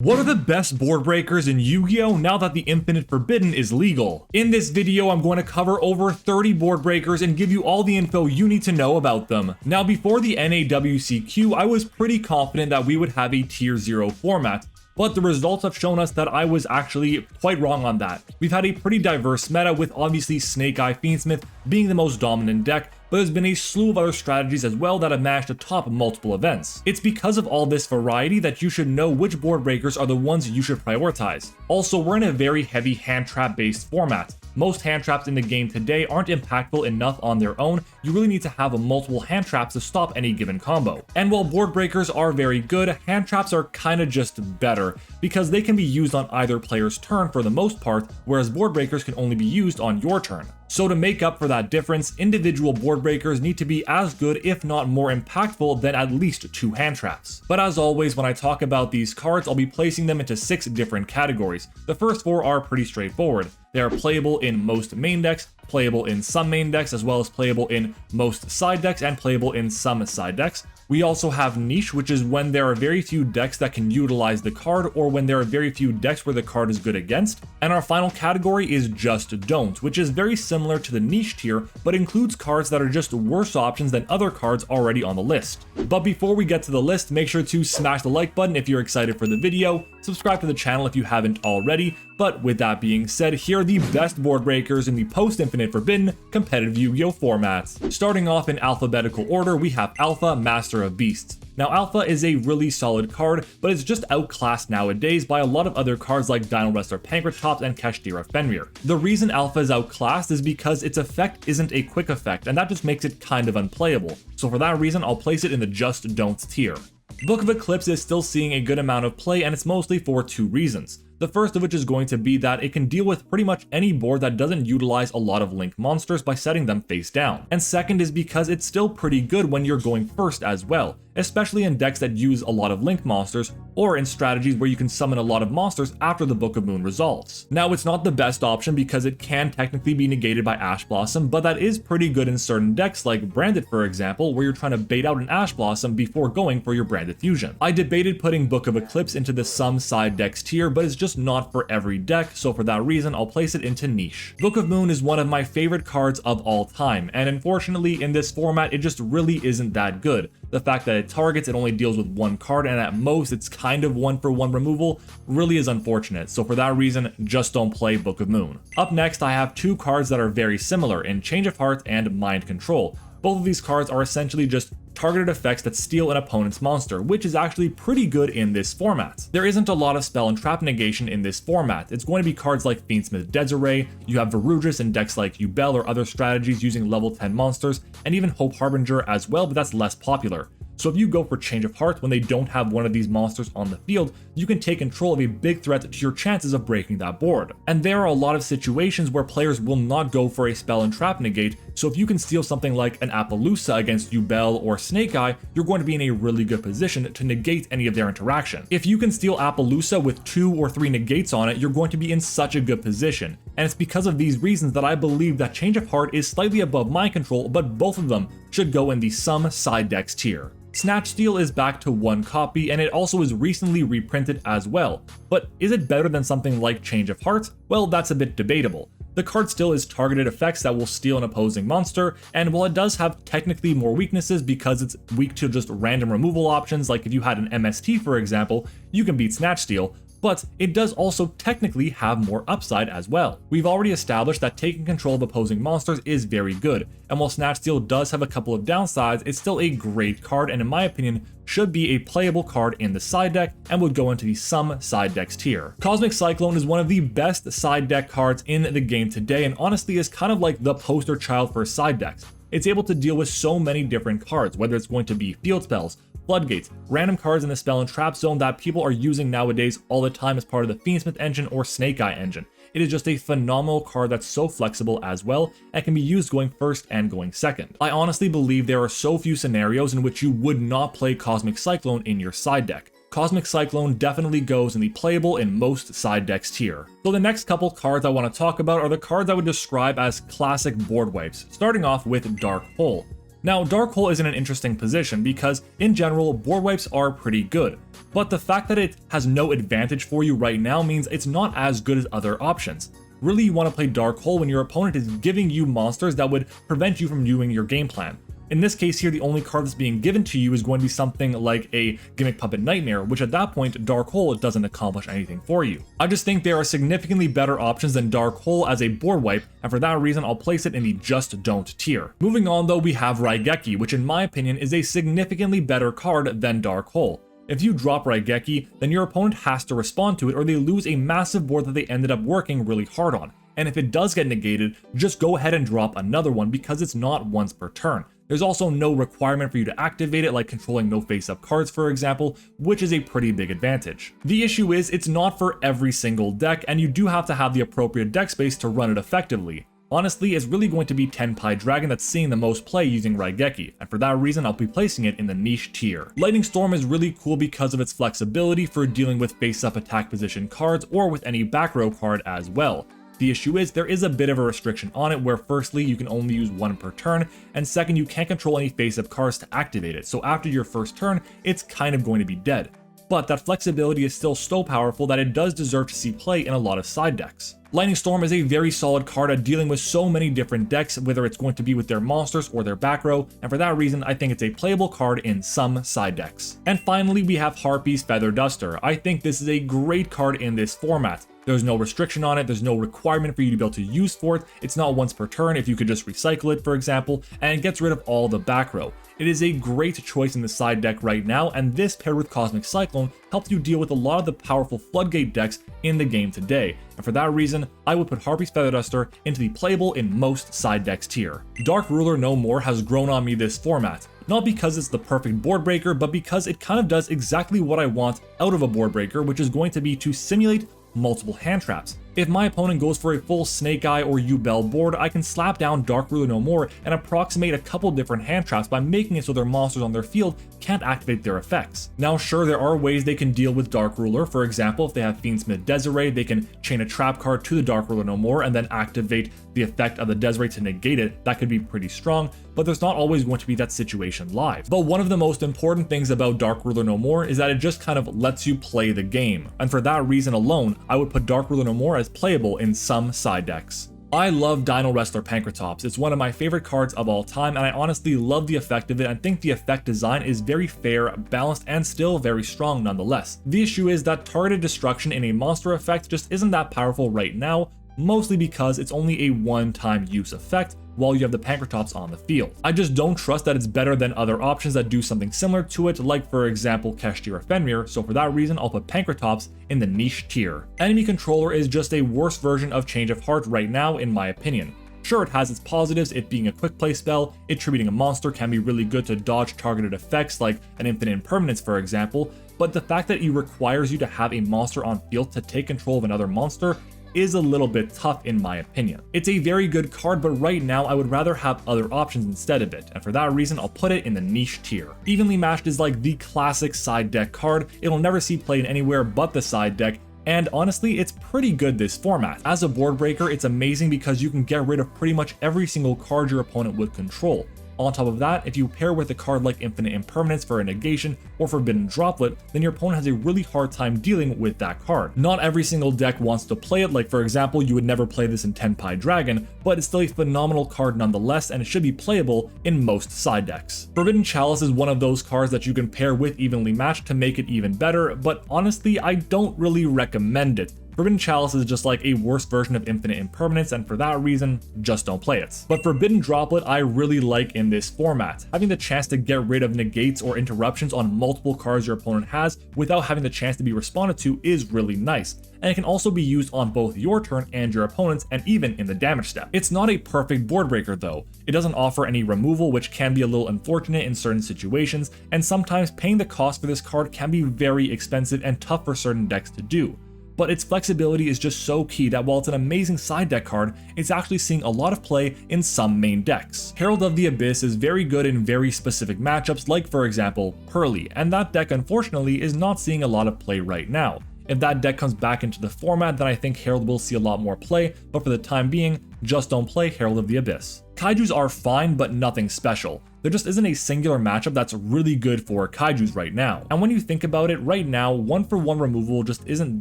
What are the best board breakers in Yu-Gi-Oh now that the Infinite Forbidden is legal? In this video, I'm going to cover over 30 board breakers and give you all the info you need to know about them. Now, before the NAWCQ, I was pretty confident that we would have a Tier 0 format, but the results have shown us that I was actually quite wrong on that. We've had a pretty diverse meta, with obviously Snake Eye Fiendsmith being the most dominant deck, but there's been a slew of other strategies as well that have managed to top multiple events. It's because of all this variety that you should know which board breakers are the ones you should prioritize. Also, we're in a very heavy hand trap based format. Most hand traps in the game today aren't impactful enough on their own. You really need to have multiple hand traps to stop any given combo. And while board breakers are very good, hand traps are kinda just better, because they can be used on either player's turn for the most part, whereas board breakers can only be used on your turn. So to make up for that difference, individual board breakers need to be as good, if not more impactful, than at least 2 hand traps. But as always, when I talk about these cards, I'll be placing them into 6 different categories. The first 4 are pretty straightforward. They are playable in most main decks, playable in some main decks, as well as playable in most side decks, and playable in some side decks. We also have niche, which is when there are very few decks that can utilize the card, or when there are very few decks where the card is good against. And our final category is just don't, which is very similar to the niche tier, but includes cards that are just worse options than other cards already on the list. But before we get to the list, make sure to smash the like button if you're excited for the video, subscribe to the channel if you haven't already. But with that being said, here are the best board breakers in the post-Infinite Forbidden competitive Yu-Gi-Oh formats. Starting off in alphabetical order, we have Alpha, Master of Beasts. Now, Alpha is a really solid card, but it's just outclassed nowadays by a lot of other cards like Dinowrestler Pankratops and Kashtira Fenrir. The reason Alpha is outclassed is because its effect isn't a quick effect, and that just makes it kind of unplayable. So for that reason, I'll place it in the just don'ts tier. Book of Eclipse is still seeing a good amount of play, and it's mostly for 2 reasons. The first of which is going to be that it can deal with pretty much any board that doesn't utilize a lot of link monsters by setting them face down. And second is because it's still pretty good when you're going first as well, especially in decks that use a lot of link monsters, or in strategies where you can summon a lot of monsters after the Book of Moon resolves. Now, it's not the best option because it can technically be negated by Ash Blossom, but that is pretty good in certain decks like Branded, for example, where you're trying to bait out an Ash Blossom before going for your Branded Fusion. I debated putting Book of Eclipse into the some side decks tier, but it's just not for every deck, so for that reason I'll place it into niche. Book of Moon is one of my favorite cards of all time, and unfortunately in this format it just really isn't that good. The fact that it targets, it only deals with 1 card, and at most it's kind of 1-for-1 removal really is unfortunate, so for that reason just don't play Book of Moon. Up next, I have 2 cards that are very similar in Change of Heart and Mind Control. Both of these cards are essentially just targeted effects that steal an opponent's monster, which is actually pretty good in this format. There isn't a lot of spell and trap negation in this format. It's going to be cards like Fiendsmith Desiree, you have Verudris in decks like Yubel or other strategies using level 10 monsters, and even Hope Harbinger as well, but that's less popular. So if you go for Change of Heart when they don't have one of these monsters on the field, you can take control of a big threat to your chances of breaking that board. And there are a lot of situations where players will not go for a spell and trap negate, so if you can steal something like an Appaloosa against Yubel or Snake Eye, you're going to be in a really good position to negate any of their interaction. If you can steal Appaloosa with 2 or 3 negates on it, you're going to be in such a good position. And it's because of these reasons that I believe that Change of Heart is slightly above Mind Control, but both of them should go in the some side decks tier. Snatch Steal is back to 1 copy, and it also is recently reprinted as well. But is it better than something like Change of Heart? Well, that's a bit debatable. The card still is targeted effects that will steal an opposing monster, and while it does have technically more weaknesses because it's weak to just random removal options, like if you had an MST for example, you can beat Snatch Steal, but it does also technically have more upside as well. We've already established that taking control of opposing monsters is very good, and while Snatch Steal does have a couple of downsides, it's still a great card and in my opinion should be a playable card in the side deck and would go into the some side decks tier. Cosmic Cyclone is one of the best side deck cards in the game today, and honestly is kind of like the poster child for side decks. It's able to deal with so many different cards, whether it's going to be field spells, floodgates, random cards in the spell and trap zone that people are using nowadays all the time as part of the Fiendsmith engine or Snake Eye engine. It is just a phenomenal card that's so flexible as well, and can be used going first and going second. I honestly believe there are so few scenarios in which you would not play Cosmic Cyclone in your side deck. Cosmic Cyclone definitely goes in the playable in most side decks tier. So the next couple cards I want to talk about are the cards I would describe as classic board wipes, starting off with Dark Hole. Now, Dark Hole is in an interesting position because, in general, board wipes are pretty good, but the fact that it has no advantage for you right now means it's not as good as other options. Really, you want to play Dark Hole when your opponent is giving you monsters that would prevent you from doing your game plan. In this case here, the only card that's being given to you is going to be something like a Gimmick Puppet Nightmare, which at that point, Dark Hole doesn't accomplish anything for you. I just think there are significantly better options than Dark Hole as a board wipe, and for that reason, I'll place it in the just don't tier. Moving on though, we have Raigeki, which in my opinion is a significantly better card than Dark Hole. If you drop Raigeki, then your opponent has to respond to it or they lose a massive board that they ended up working really hard on. And if it does get negated, just go ahead and drop another one because it's not once per turn. There's also no requirement for you to activate it, like controlling no face-up cards for example, which is a pretty big advantage. The issue is it's not for every single deck, and you do have to have the appropriate deck space to run it effectively. Honestly, it's really going to be Tenpai Dragon that's seeing the most play using Raigeki, and for that reason I'll be placing it in the niche tier. Lightning Storm is really cool because of its flexibility for dealing with face-up attack position cards or with any back row card as well. The issue is there is a bit of a restriction on it where firstly you can only use one per turn, and second you can't control any face-up cards to activate it, so after your first turn it's kind of going to be dead. But that flexibility is still so powerful that it does deserve to see play in a lot of side decks. Lightning Storm is a very solid card at dealing with so many different decks, whether it's going to be with their monsters or their back row, and for that reason I think it's a playable card in some side decks. And finally we have Harpie's Feather Duster. I think this is a great card in this format. There's no restriction on it, there's no requirement for you to be able to use for it, it's not once per turn if you could just recycle it for example, and it gets rid of all the back row. It is a great choice in the side deck right now, and this paired with Cosmic Cyclone helps you deal with a lot of the powerful floodgate decks in the game today, and for that reason, I would put Harpie's Feather Duster into the playable in most side decks tier. Dark Ruler No More has grown on me this format, not because it's the perfect board breaker, but because it kind of does exactly what I want out of a board breaker, which is going to be to simulate multiple hand traps. If my opponent goes for a full Snake Eye or U-Bell board, I can slap down Dark Ruler No More and approximate a couple different hand traps by making it so their monsters on their field can't activate their effects. Now sure, there are ways they can deal with Dark Ruler. For example, if they have Fiendsmith Desiree, they can chain a trap card to the Dark Ruler No More and then activate the effect of the Desiree to negate it. That could be pretty strong, but there's not always going to be that situation live. But one of the most important things about Dark Ruler No More is that it just kind of lets you play the game, and for that reason alone, I would put Dark Ruler No More as playable in some side decks. I love Dinowrestler Pankratops. It's one of my favorite cards of all time, and I honestly love the effect of it and think the effect design is very fair, balanced, and still very strong nonetheless. The issue is that targeted destruction in a monster effect just isn't that powerful right now, mostly because it's only a one-time use effect while you have the Pankratops on the field. I just don't trust that it's better than other options that do something similar to it, like for example Kashtira Fenrir, so for that reason I'll put Pankratops in the niche tier. Enemy Controller is just a worse version of Change of Heart right now in my opinion. Sure, it has its positives, it being a quick play spell, attributing a monster can be really good to dodge targeted effects like an Infinite Impermanence for example, but the fact that it requires you to have a monster on field to take control of another monster is a little bit tough in my opinion. It's a very good card, but right now I would rather have other options instead of it, and for that reason I'll put it in the niche tier. Evenly Matched is like the classic side deck card. It'll never see played anywhere but the side deck, and honestly it's pretty good this format. As a board breaker, it's amazing because you can get rid of pretty much every single card your opponent would control. On top of that, if you pair with a card like Infinite Impermanence for a negation or Forbidden Droplet, then your opponent has a really hard time dealing with that card. Not every single deck wants to play it, like for example, you would never play this in Tenpai Dragon, but it's still a phenomenal card nonetheless, and it should be playable in most side decks. Forbidden Chalice is one of those cards that you can pair with Evenly Matched to make it even better, but honestly, I don't really recommend it. Forbidden Chalice is just like a worse version of Infinite Impermanence, and for that reason, just don't play it. But Forbidden Droplet I really like in this format. Having the chance to get rid of negates or interruptions on multiple cards your opponent has without having the chance to be responded to is really nice, and it can also be used on both your turn and your opponent's, and even in the damage step. It's not a perfect board breaker though. It doesn't offer any removal, which can be a little unfortunate in certain situations, and sometimes paying the cost for this card can be very expensive and tough for certain decks to do. But its flexibility is just so key that while it's an amazing side deck card, it's actually seeing a lot of play in some main decks. Herald of the Abyss is very good in very specific matchups, like for example, Pearly, and that deck unfortunately is not seeing a lot of play right now. If that deck comes back into the format, then I think Herald will see a lot more play, but for the time being, just don't play Herald of the Abyss. Kaijus are fine, but nothing special. There just isn't a singular matchup that's really good for Kaijus right now. And when you think about it, right now, 1-for-1 removal just isn't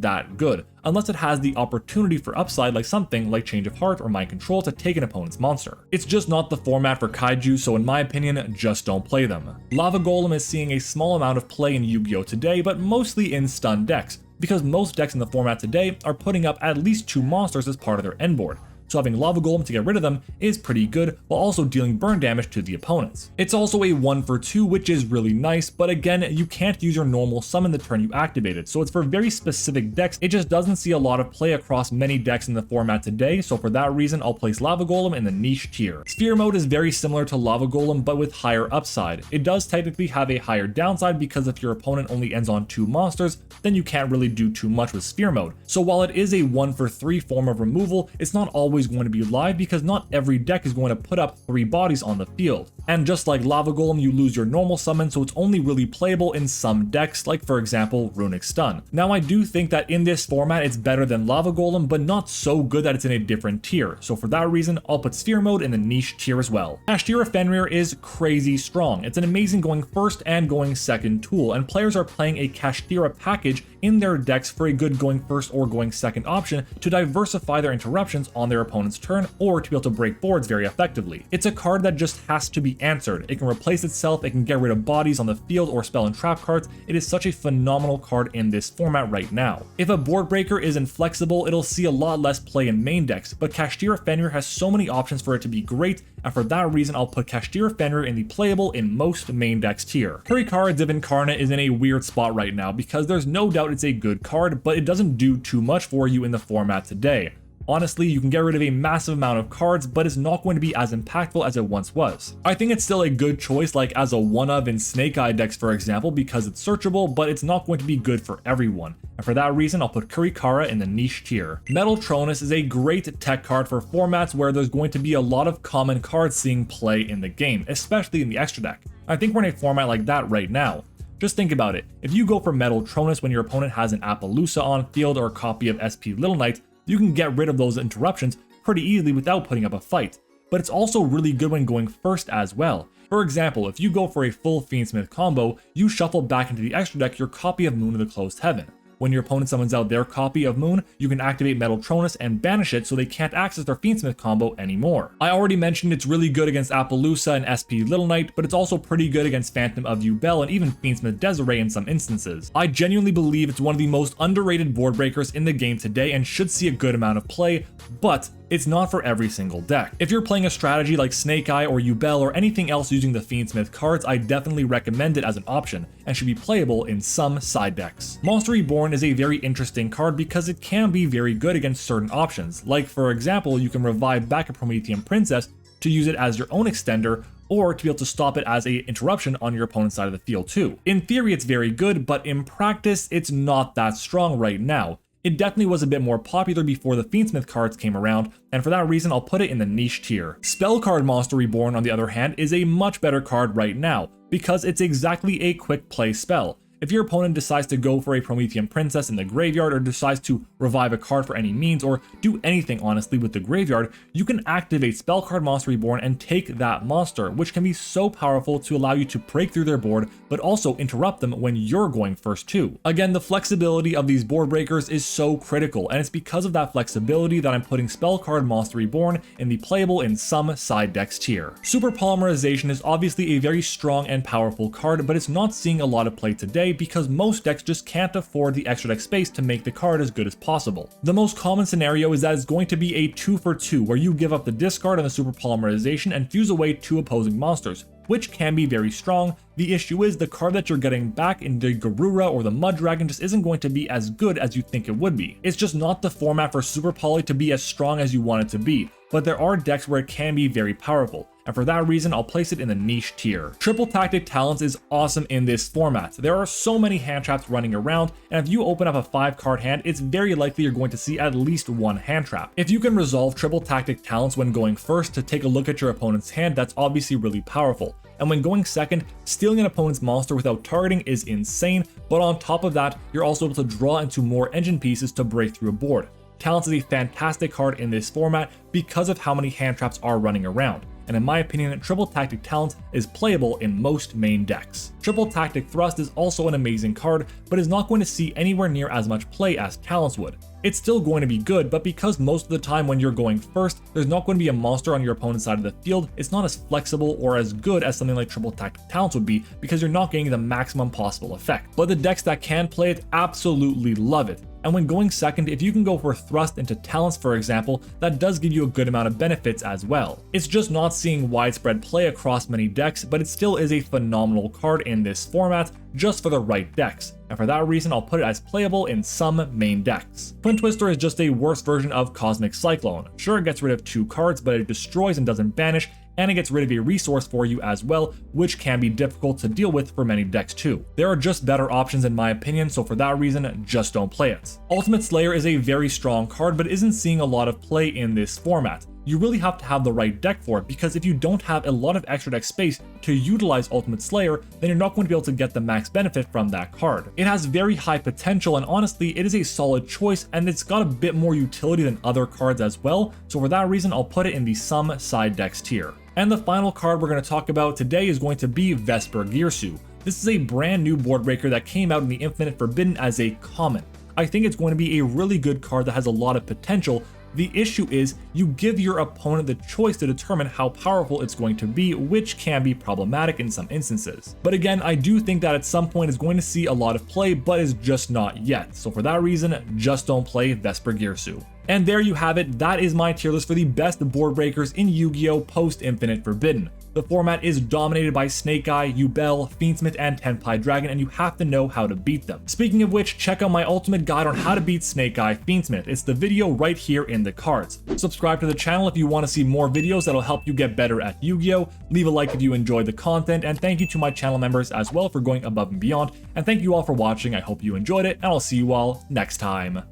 that good, unless it has the opportunity for upside like something like Change of Heart or Mind Control to take an opponent's monster. It's just not the format for Kaiju, so in my opinion, just don't play them. Lava Golem is seeing a small amount of play in Yu-Gi-Oh today, but mostly in stun decks, because most decks in the format today are putting up at least 2 monsters as part of their end board. So having Lava Golem to get rid of them is pretty good, while also dealing burn damage to the opponents. It's also a 1-for-2, which is really nice, but again, you can't use your normal summon the turn you activate it, so it's for very specific decks. It just doesn't see a lot of play across many decks in the format today, so for that reason, I'll place Lava Golem in the niche tier. Sphere Mode is very similar to Lava Golem, but with higher upside. It does technically have a higher downside because if your opponent only ends on 2 monsters, then you can't really do too much with Sphere Mode. So while it is a 1-for-3 form of removal, it's not always going to be live because not every deck is going to put up 3 bodies on the field. And just like Lava Golem, you lose your normal summon, so it's only really playable in some decks, like for example, Runic Stun. Now I do think that in this format it's better than Lava Golem, but not so good that it's in a different tier, so for that reason, I'll put Sphere Mode in the niche tier as well. Kashtira Fenrir is crazy strong. It's an amazing going first and going second tool, and players are playing a Kashtira package in their decks for a good going first or going second option to diversify their interruptions on their opponent's turn or to be able to break boards very effectively. It's a card that just has to be answered. It can replace itself, it can get rid of bodies on the field or spell and trap cards. It is such a phenomenal card in this format right now. If a board breaker is inflexible, it'll see a lot less play in main decks, but Kashtira Fenrir has so many options for it to be great, and for that reason I'll put Kashtira Fenrir in the playable in most main decks tier. Kurikara Divincarnate is in a weird spot right now because there's no doubt it's a good card, but it doesn't do too much for you in the format today. Honestly, you can get rid of a massive amount of cards, but it's not going to be as impactful as it once was. I think it's still a good choice, like as a one-of in Snake Eye decks for example, because it's searchable, but it's not going to be good for everyone. And for that reason, I'll put Kurikara in the niche tier. Metaltronus is a great tech card for formats where there's going to be a lot of common cards seeing play in the game, especially in the extra deck. I think we're in a format like that right now. Just think about it. If you go for Metaltronus when your opponent has an Appaloosa on field or a copy of SP Little Knight, you can get rid of those interruptions pretty easily without putting up a fight. But it's also really good when going first as well. For example, if you go for a full Fiendsmith combo, you shuffle back into the extra deck your copy of Moon of the Closed Heaven. When your opponent summons out their copy of Moon, you can activate Metaltronus and banish it so they can't access their Fiendsmith combo anymore. I already mentioned it's really good against Appaloosa and SP Little Knight, but it's also pretty good against Phantom of Yubel and even Fiendsmith Desiree in some instances. I genuinely believe it's one of the most underrated board breakers in the game today and should see a good amount of play, but it's not for every single deck. If you're playing a strategy like Snake Eye or Yubel or anything else using the Fiendsmith cards, I definitely recommend it as an option and should be playable in some side decks. Monster Reborn is a very interesting card because it can be very good against certain options. Like for example, you can revive back a Promethean Princess to use it as your own extender, or to be able to stop it as an interruption on your opponent's side of the field too. In theory it's very good, but in practice it's not that strong right now. It definitely was a bit more popular before the Fiendsmith cards came around, and for that reason I'll put it in the niche tier. Spell card Monster Reborn on the other hand is a much better card right now, because it's exactly a quick play spell. If your opponent decides to go for a Promethean Princess in the graveyard or decides to revive a card for any means or do anything honestly with the graveyard, you can activate Spell card Monster Reborn and take that monster, which can be so powerful to allow you to break through their board but also interrupt them when you're going first too. Again, the flexibility of these board breakers is so critical, and it's because of that flexibility that I'm putting Spell card Monster Reborn in the playable in some side decks tier. Super Polymerization is obviously a very strong and powerful card, but it's not seeing a lot of play today because most decks just can't afford the extra deck space to make the card as good as possible. The most common scenario is that it's going to be a 2-for-2 where you give up the discard on the Super Polymerization and fuse away 2 opposing monsters, which can be very strong. The issue is the card that you're getting back in the Garura or the Mud Dragon just isn't going to be as good as you think it would be. It's just not the format for Super Poly to be as strong as you want it to be, but there are decks where it can be very powerful, and for that reason I'll place it in the niche tier. Triple Tactic Talents is awesome in this format. There are so many hand traps running around, and if you open up a 5-card hand, it's very likely you're going to see at least one hand trap. If you can resolve Triple Tactic Talents when going first to take a look at your opponent's hand, that's obviously really powerful. And when going second, stealing an opponent's monster without targeting is insane, but on top of that, you're also able to draw into more engine pieces to break through a board. Talents is a fantastic card in this format because of how many hand traps are running around. and in my opinion, Triple Tactic Talent is playable in most main decks. Triple Tactic Thrust is also an amazing card, but is not going to see anywhere near as much play as Talents would. It's still going to be good, but because most of the time when you're going first, there's not going to be a monster on your opponent's side of the field, it's not as flexible or as good as something like Triple Tactic Talents would be because you're not getting the maximum possible effect. But the decks that can play it absolutely love it. And when going second, if you can go for Thrust into Talents for example, that does give you a good amount of benefits as well. It's just not seeing widespread play across many decks, but it still is a phenomenal card in this format, just for the right decks. And for that reason, I'll put it as playable in some main decks. Twin Twister is just a worse version of Cosmic Cyclone. Sure, it gets rid of 2 cards, but it destroys and doesn't banish, and it gets rid of a resource for you as well, which can be difficult to deal with for many decks too. There are just better options in my opinion, so for that reason, just don't play it. Ultimate Slayer is a very strong card, but isn't seeing a lot of play in this format. You really have to have the right deck for it, because if you don't have a lot of extra deck space to utilize Ultimate Slayer, then you're not going to be able to get the max benefit from that card. It has very high potential, and honestly, it is a solid choice, and it's got a bit more utility than other cards as well, so for that reason, I'll put it in the some side decks tier. And the final card we're going to talk about today is going to be Vesper Girsu. This is a brand new board breaker that came out in the Infinite Forbidden as a common. I think it's going to be a really good card that has a lot of potential. The issue is you give your opponent the choice to determine how powerful it's going to be, which can be problematic in some instances. But again, I do think that at some point it's going to see a lot of play, but is just not yet. So for that reason, just don't play Vesper Girsu. And there you have it, that is my tier list for the best board breakers in Yu-Gi-Oh! Post Infinite Forbidden. The format is dominated by Snake Eye, Yubel, Fiendsmith, and Tenpai Dragon, and you have to know how to beat them. Speaking of which, check out my ultimate guide on how to beat Snake Eye Fiendsmith. It's the video right here in the cards. Subscribe to the channel if you want to see more videos that'll help you get better at Yu-Gi-Oh! Leave a like if you enjoyed the content, and thank you to my channel members as well for going above and beyond. And thank you all for watching, I hope you enjoyed it, and I'll see you all next time.